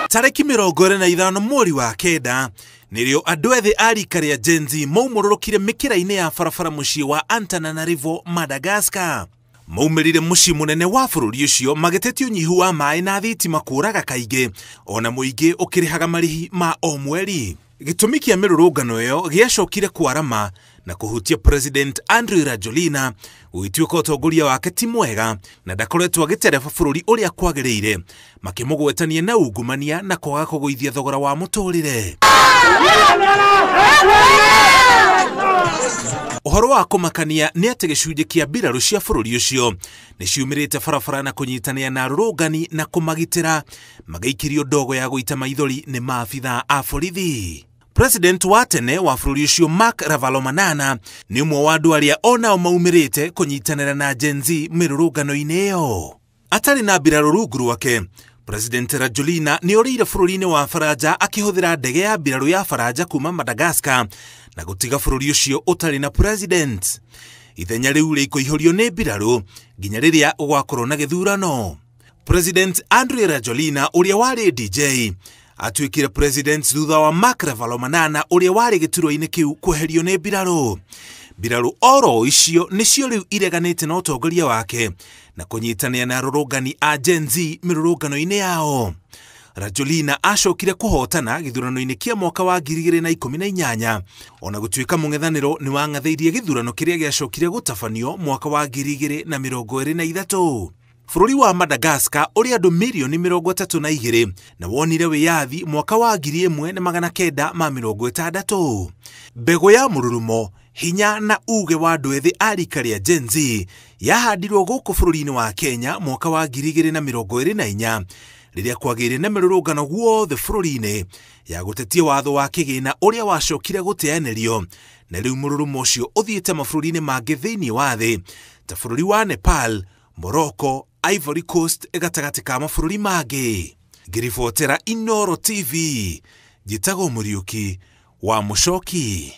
Tareki 25 mweri wa kenda nirio andu ethĩ a rika ria Gen Z maumũrũrũkire mĩkĩra-inĩ ya barabara mũciĩ wa Antananarivo, Madagascar. Maumirire mũciĩ mũnene wa bũrũri ũcio magĩtetia ũnyihu wa maĩ na thitima kũraga kaingĩ, ona mũingĩ ũkĩrĩhaga marĩhi ma o mweri. Gĩtũmi kĩa mĩrũrũngano ĩyo gĩacokire kwarama na kũhutia President Andry Rajoelina gũgĩtuĩka ũtongoria wake ti mwega na ndakoretwo agĩtereba bũrũri ũrĩa kwagĩrĩire, makĩmũgwetania na ungumania na kwaga kũgũithia thogora wa mũtũrĩre. Ũhoro wa kũmakania nĩ atĩ gĩcunjĩ kĩa mbirarũ cia bũrũri ũcio nĩ ciumĩrĩte barabara na kũnyitanĩra na arũrũngani na kũmagitĩra, magĩikĩrio ndogo ya gũita maithori nĩ maabithaa a borithi. President wa tene wa bũrũri ũcio Marc Ravalomanana nĩ ũmwe wa andũ arĩa onao maumĩrĩte kũnyitanĩra na Gen Z mĩrũrũngano-inĩ ĩyo. Atarĩ na mbirarũ rungu rwake, President Rajoelina nĩ orĩire bũrũri-inĩ wa Faranja akĩhũthĩra ndege ya mbirarũ ya Faranja kuma Madagascar na gũtiga bũrũri ũcio ũtarĩ na president. Ithenya rĩu rĩkũihũrio nĩ mbirarũ nginya rĩrĩa gũgakorwo na gĩthurano. President Andry Rajoelina ũrĩa warĩ DJ atuĩkire president thutha wa Marc Ravalomanana ũrĩa warĩ gĩturwa-inĩ kĩu kweherio nĩ mbirarũ. Mbirarũ oro icio nĩcio rĩu ireganĩte na ũtongoria wake na kũnyitanĩra na arũrũngani a Gen Z mĩrũrũngano-inĩ yao. Rajoelina acokire kũhotana gĩthurano-inĩ kĩa mwaka wa 2018 ona gũtuĩka mũng'ethanĩro nĩ wang'athĩirie gĩthurano kĩrĩa gĩacokire gũtabanio mwaka wa 2023. Bũrũri wa Madagascar ũrĩa andũ mirioni 32 na wonire wĩyathi mwaka wa 1960. Mbegũ ya mũrurumo, hinya na uge wa andũ ethĩ a rika ria Gen Z yahandirwo gũkũ bũrũri-inĩ wa Kenya mwaka wa 2024 rĩrĩa kwagĩire na mĩrũrũngano guothe bũrũri-inĩ ya gũtetia watho wa kĩgĩna ũrĩa wacokire gũteanĩrio, na rĩu mũrũrũmo ũcio ũthiĩte mabũrũri-inĩ mangĩ thĩinĩ wa thĩ ta bũrũri wa Nepal, Morocco, Ivory Coast gatagatĩ ka mabũrũri mangĩ. Ngĩribotera Inooro TV, njĩtagwo Mũriũki wa Mũchoki.